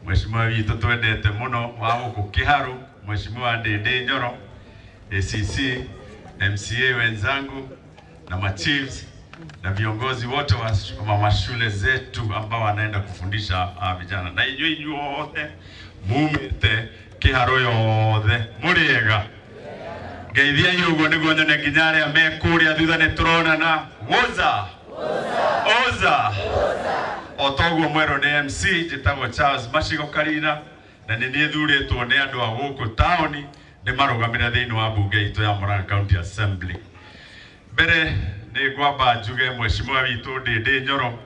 Mheshimiwa witũ twendete mũno wa gũkũ Kĩharũ, Mheshimiwa Ndĩndĩ Nyoro, ACC, MCA wenzangu na machiefs na viongozi wote wa mashule zetu ambao wanaenda kufundisha vijana. Na inyuĩ wote mumĩte Kĩharũ yothe mũrĩega. Ngeithia yugo nĩguo nyone nginya arĩa me kũrĩa thutha nĩ tũronana. Oza otoguo mwero nĩ MC njĩtagwo Charles Macigo Karina na nĩ niĩ thurĩtwo nĩ andũ a gũkũ taũni nĩ marũgamĩrĩra thĩinĩ wa mbunge itũ ya Murang'a County Assembly. Mbere nĩ ngwamba njuge Mheshimiwa witũ Ndĩndĩ Nyoro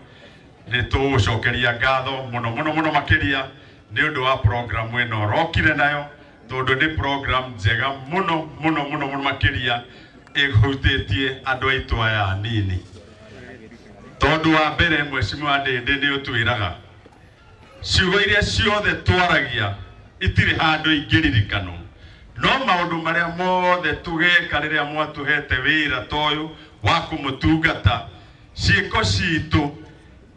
nĩ tũgũcokeria ngatho mũno makĩria nĩ ũndũ wa program ĩno rokire nayo, tondũ nĩ program njega mũno makĩria ĩhutĩtie andũ aitũ aya anini. Tondũ wa mbere Mheshimiwa Ndĩndĩ nĩ ũtwĩraga ciugo iria ciothe twaragia itirĩ handũ ingĩririkanwo, no maũndũ marĩa mothe tũgeka rĩrĩa mwatũhete wĩra toyũ wa kũmũtungata, ciĩko citũ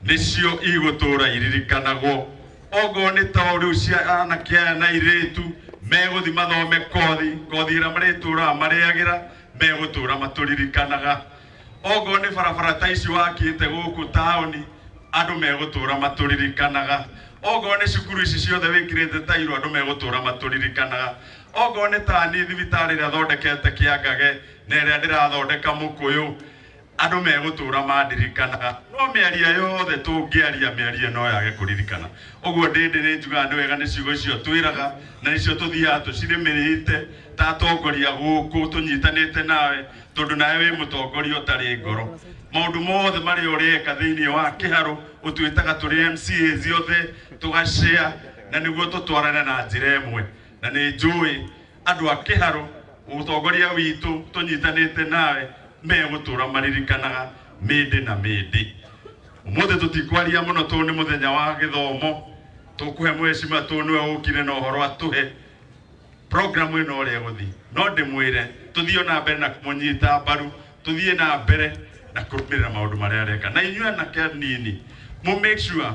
nĩcio igũtũra iririkanagwo. Ogo nĩ ta rĩu cia anake aya na airĩtu megũthiĩ mathome kothi ĩrĩa marĩtũraga marĩagĩra megũtũra matũririkanaga. Ogo nĩ barabara ta ici wakĩte gũkũ taũni andũ megũtũra matũririkanaga. Ogo nĩ cukuru ici ciothe wĩkĩrĩte tairo andũ megũtũra matũririkanaga. Ogo nĩ ta ni thibitarĩ ĩrĩa thondekete Kĩangage na ĩrĩa ndĩrathondeka Mũkũyũ andũ megũtũra mandirikanaga. No mĩaria yothe tũngĩaria mĩaria no yage kũririkana. Ũguo Ndĩndĩ nĩ njugaga nĩ wega nĩ ciugo icio twĩraga na nicio tũthiaga tũcirĩmĩrĩte ta atongoria gũkũ tũnyitanĩte nawe, tondũ nawe wĩ mũtongoria ũtarĩ ngoro. Maũndũ mothe marĩa ũreka thĩinĩ wa Kĩharũ ũtwĩtaga tũrĩ MCAs othe tũgacare na nĩguo tũtwarane na njĩra ĩmwe. Na nĩ njũĩ andũ a Kĩharũ ũtongoria witũ tũnyitanĩte nawe megũtũra maririkanaga mĩndĩ na mĩndĩ. Ũmũthĩ tũtikwaria mũno tondũ nĩ mũthenya wa gĩthomo, tũkũhe Mheshimiwa tondũ nĩwe ũkire na ũhoro atũhe program ĩno ũrĩa gũthiĩ. No ndĩmwĩre tũthiĩ na mbere na kũmũnyita mbaru, tũthiĩ na mbere na kũrũmĩrĩra maũndũ marĩa areka. Na inyuĩ anake anini mu make sure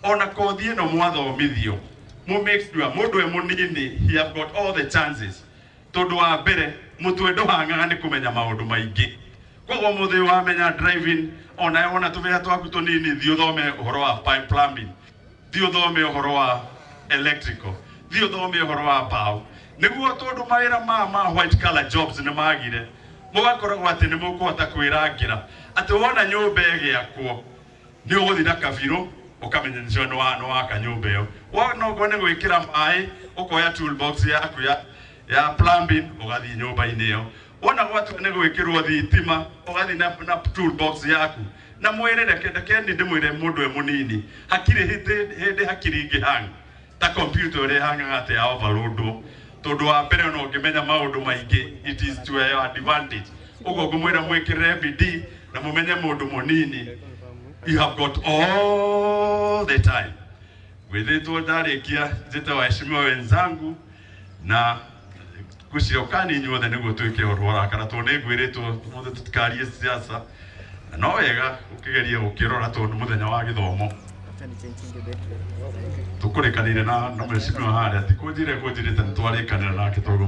ona kothi ĩno mwathomithio, mu make sure mũndũ mũnini he have got all the chances. Tondũ wa mbere mũtwe ndũhangaga nĩ kũmenya maũndũ maingĩ. Koguo mũthĩ wamenya driving ona tũbea twaku tũnini thiĩ ũthome ũhoro wa pipe plumbing, thiĩ ũthome ũhoro wa electrical, thiĩ ũthome ũhoro wa mbaũ, nĩguo tondũ mawĩra ma white collar jobs nĩ magire mũgakoragwo atĩ nĩ mũkũhota kwĩrangĩra atĩ wona nyũmba ĩgĩakwo nĩ ũgũthiĩ na kabirũ ũkamenya nĩ waka nyũmba ĩyo. Wona ũguo nĩ gwĩkĩra maĩ ũkoya toolbox yaku ya plumbing ũgathiĩ nyũmba-inĩ ĩyo. Wona gwatuĩka nĩ gwĩkĩrwo thitima ũgathiĩ na toolbox yaku. Na mwĩrĩre kende ndĩmwĩre mũndũ mũnini hakiri hĩndĩ hakiri ingĩhanga ta computer ĩrĩa hangaga atĩ ya overload. Tondũ wa mbere no ũngĩmenya maũndũ maingĩ it is to your advantage. Ũguo ngũmwĩra mwĩkĩrĩre bidii na mũmenye mũndũ mũnini. You have got all the time. Gwĩthĩtwo ndarĩkia njĩte waheshimiwa wenzangu na gũciokani inyuothe nĩguo twĩke ũhoro wa rakara, tondũ nĩ ngwĩrĩtwo mũthĩ tũtikarie siasa. No wega ũkĩgeria gũkĩrora tondũ mũthenya wa gĩthomo tũkũrĩkanĩire na mheshimiwa harĩa atĩ kũnjĩrĩte nĩ twarĩkanĩra nake tondũ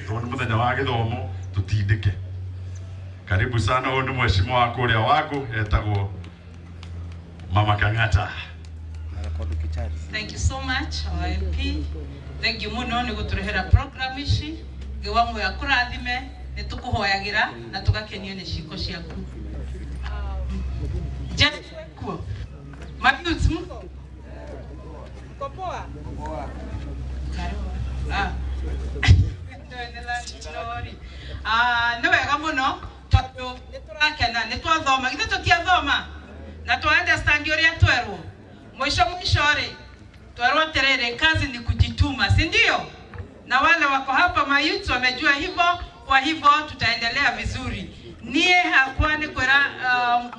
tondũ mũthenya wa gĩthomo tũtindĩke. Karibu sana. Huyu ni mheshimiwa wa kũrĩa wangu etagwo Mama Kang'ata. Thank you so much OMP. Thank you muno nĩ gũtũrehera program ici gĩwango ya kũrathime nĩ tũkũhoyagĩra na tũgakenio nĩ ciĩko ciaku. Jekuo Matthews mko poa nĩ wega mũno tondũ nĩ tũrakena nĩ twathoma githĩ tũtiathoma na twa-understand ũrĩa twerwo mwisho rĩ twerwo atĩrĩrĩ kazi ni kujituma, si ndio? Na wale wako hapa mayouth wamejua hivyo, kwa hivyo tutaendelea vizuri. Nie hakuwa ni kwera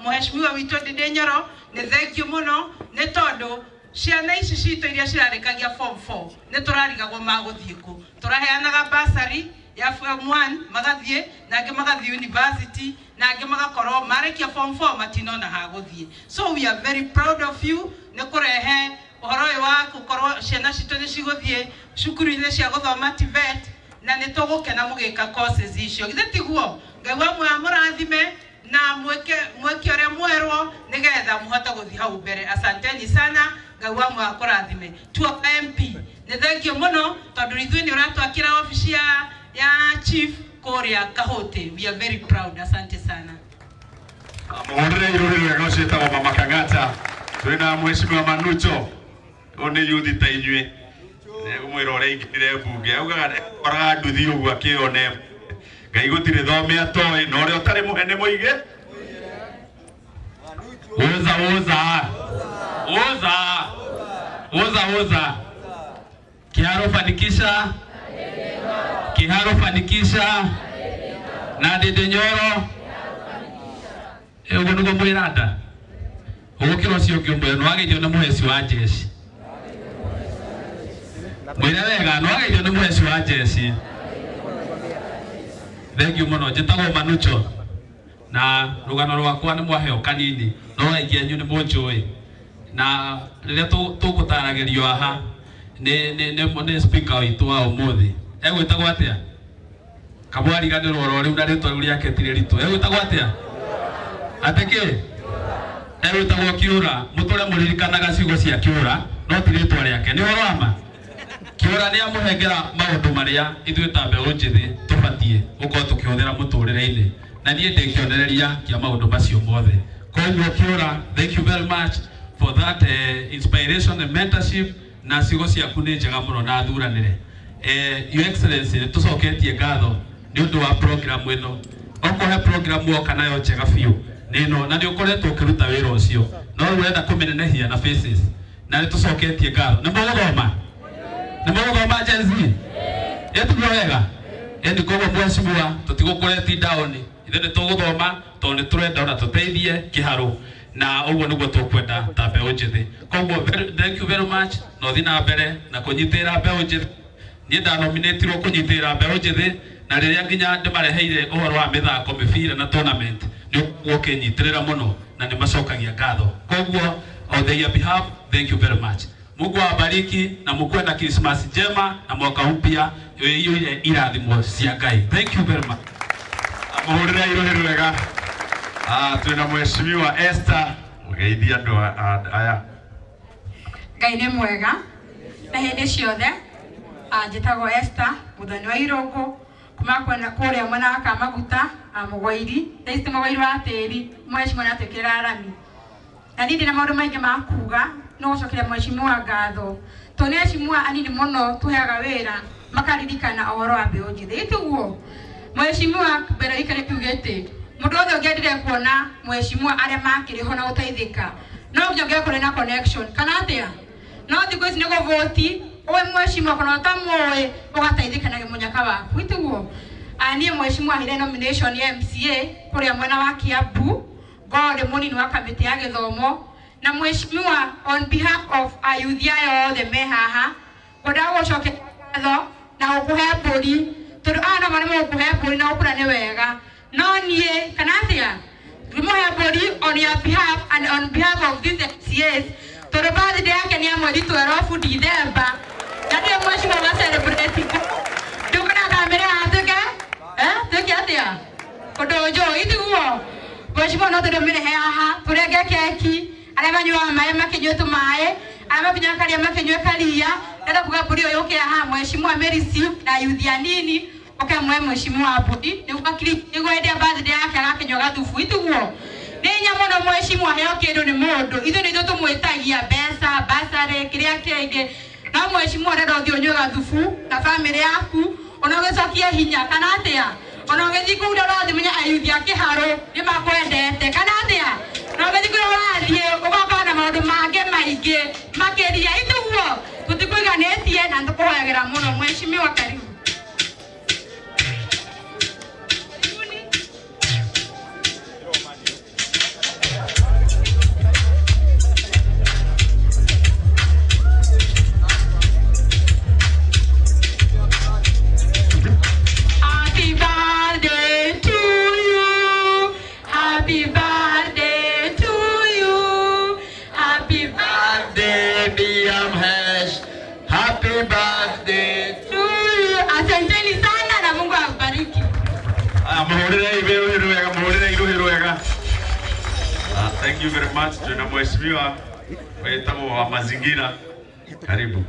mheshimiwa witũ Ndĩndĩ Nyoro nĩ thank you mũno nĩ tondũ ciana ici citũ iria cirarĩkagia form 4 nĩ tũrarigagwo magũthiĩ kũ. Tũraheanaga bursary ya form 1 magathiĩ na angĩ magathiĩ university na angĩ magakorwo marĩkia form 4 matinona ha gũthiĩ. So we are very proud of you nĩ kũrehe ohoro wa gukorwo ciana citũ nĩ cigũthiĩ cukuru-inĩ cia gũthoma TVET na nĩ tũgũkena mũgĩka courses icio. Githĩ tiguo? Ngai wa mũrathime na mweke ũrĩa mwerwo nĩgetha mũhote gũthiĩ hau mbere. Asanteni sana. Ngai wa mũrakũrathime. Tuoka MP nĩ thengio mũno tondũ ithuĩ nĩ ũratwakĩra ofici ya chief kũrĩa Kahũti. We are very proud. Asante sana. Mũhũrĩre irũrĩrĩ wega ũciĩtagwo Mama Kang'ata. Twĩna Mheshimiwa Manucho. One yuthi ta inyuĩ. Nĩgũmwĩra ũrĩa ingĩrire mbunge. Augaga oraga nduthi ũguo akĩone. Ngai gũtirĩ thome atoĩ na ũrĩa ũtarĩ mũhene mũige. Oza. Kiharo fanikisha. Na Dede Nyoro. Ugo nugo mwiranda. Ugo kiro cio ngĩmwe no ageithio nĩ mũheci wa jeshi. Mwĩra wega no ageithio nĩ mũheci wa jeshi. Thank you mũno. Njĩtagwo Manucho. Na rũgano rwakwa nĩ mwaheo kanini. No aingĩ anyu nĩ mũnjũĩ. Na rĩrĩa tũgũtaragĩrio haha nĩ speaker witũ wa ũmũthĩ. Egwĩtagwo atĩa? Kabwariganĩrwo oro rĩu na rĩtwa rĩu rĩake tirĩ ritũ. Egwĩtagwo atĩa? Ateke? Egwĩtagwo Kĩũra. Mũtũre mũririkanaga ciugo cia Kĩũra no ti rĩtwa rĩake. Nĩ ũhoro wa ma? Kĩũra nĩ amũhengera maũndũ marĩa ithuĩ ta mbeũ njĩthĩ tũbatiĩ gũkorwo tũkĩhũthĩra mũtũrĩre-inĩ. Na niĩ ndĩ kĩonereria kĩa maũndũ macio mothe. Koguo Kĩũra, thank you very much for that inspiration and mentorship. Na ciugo ciaku nĩ njega mũno na thuranĩre. Your Excellency, tũcoketie ngatho nĩ ũndũ wa program ĩno. Okorwo program woka nayo njega biũ. Nĩno na nĩ ũkoretwo ũkĩruta wĩra ũcio. No ũrenda kũmĩnenehia na faces. Na nĩ tũcoketie ngatho. Nĩ mũgũthoma? Nĩ mũgũthoma Gen Z? Ĩtuo wega? Ĩni koguo mheshimiwa tũtigũkũreti down. Ithuĩ nĩ tũgũthoma tondũ nĩ tũrenda ona tũteithie Kĩharũ. Na ũguo nĩguo tũkwenda ta mbeũ njĩthĩ. Koguo thank you very much. No thiĩ na mbere na kũnyitĩrĩra mbeũ njĩthĩ. Niĩ ndanominatirwo kũnyitĩrĩra mbeũ njĩthĩ na rĩrĩa nginya ndĩmareheire ũhoro wa mĩthako mĩbira na tournament nĩ ũkĩnyitĩrĩra mũno na nĩ macokagia ngatho. Koguo on their behalf, thank you very much. Mungu awabariki na mkuwe na Christmas njema na mwaka mpya ile irathimo cia Ngai. Thank you very much. Mũhũrĩre irũhĩrĩ wega. Twĩna Mheshimiwa Esther mũgeithia andũ aya. Ngai nĩ mwega na hĩndĩ ciothe. Njĩtagwo Esther mũthoni wa Irũngũ kuma kũrĩa mwena wa Kamaguta Mũgwairi. Thaicĩ Mũgwairi wa tĩri Mheshimiwa nĩ atwĩkĩra arami. Na niĩ ndĩna maũndũ maingĩ ma kuga no gũcokeria Mheshimiwa ngatho. Tondũ nĩ Mheshimiwa anini mũno tũheaga wĩra makaririkana ũhoro wa mbeũ njĩthĩ. Ĩtiguo Mheshimiwa mbere ikare kiugĩte mũndũ wothe ũngĩendire kuona Mheshimiwa arĩa makĩrĩho na gũteithĩka no nginya ũngĩkorwo na connection kana atĩa. No thikũ ici nĩ gũvoti owe Mheshimiwa kana ũtamũĩ ũgateithĩka na mũnyaka waku. Ĩtiguo niĩ Mheshimiwa hire nomination ya MCA kũrĩa mwena wa Kiambu ngorĩ mũnini wa kamĩtĩ ya gĩthomo. Na Mheshimiwa on behalf of ayuthi aya othe me haha ngwendaga gũcokia ngatho na gũkũhe mbũri tondũ aya no marĩ gũkũhe mbũri na gũkũra nĩ wega. No niĩ kana atĩa ngĩmũhe mbũri on your behalf and on behalf of these MCAs tondũ birthday yake nĩ ya mweri 12 December na ndio Mheshimiwa wa celebrate. Ndũkona kamera hatuke tuke atĩa ũndũ njũĩ. Ĩtiguo Mheshimiwa no tũrũmĩrĩhe haha tũrenge keki arĩa manyuaga maĩ makinyue tũmaĩ arĩa makinyua karia makinyue karia. Ndĩrenda kuga mbũri ũyũ ũkĩra haha Mheshimiwa Mercy na yuthi anini ũkamwe Mheshimiwa mbũri nĩguo hĩndĩ ya birthday yake agakinyua gathubu. Ĩtiguo nĩ hinya mũno Mheshimiwa heo kĩndũ nĩ mũndũ. Ithuĩ nĩ ithuĩ tũmwĩtagia mbeca basarĩ kĩrĩa kĩngĩ. No Mheshimiwa ndĩrenda ũthiĩ ũnyue gathubu na bamĩrĩ yaku ona ũgĩcokie hinya kana atĩa. Ona ũgĩthiĩ kũu ũrathimenya ayuthi a Kĩharũ nĩ makwendete kana atĩa. Na ũgĩthiĩ kũu ũrathiĩ ũgoka na maũndũ mangĩ maingĩ makĩria. Ĩtiguo tũtikũiganĩtie na tũkũhoyagĩra mũno Mheshimiwa. Karibu. Happy birthday, Happy birthday to you. Asanteni sana na Mungu awabariki. Thank you very much. Tuna mheshimiwa wa mazingira. Karibu.